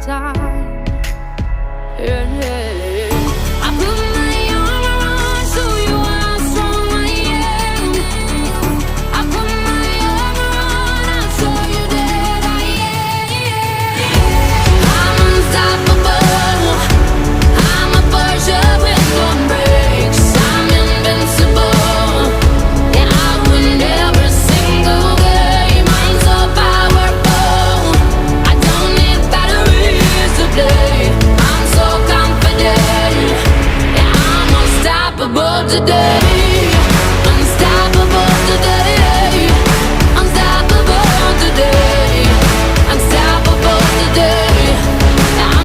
side. Yeah, yeah. I put my arm around, show you how strong I am. I put my arm around, I'll show you that I am. I'm unstoppable. I'm a Porsche with no brakes. I'm invincible. Yeah, I win every single game. I'm so powerful. I don't need batteries to play. I'm so confident. Yeah, I'm unstoppable today.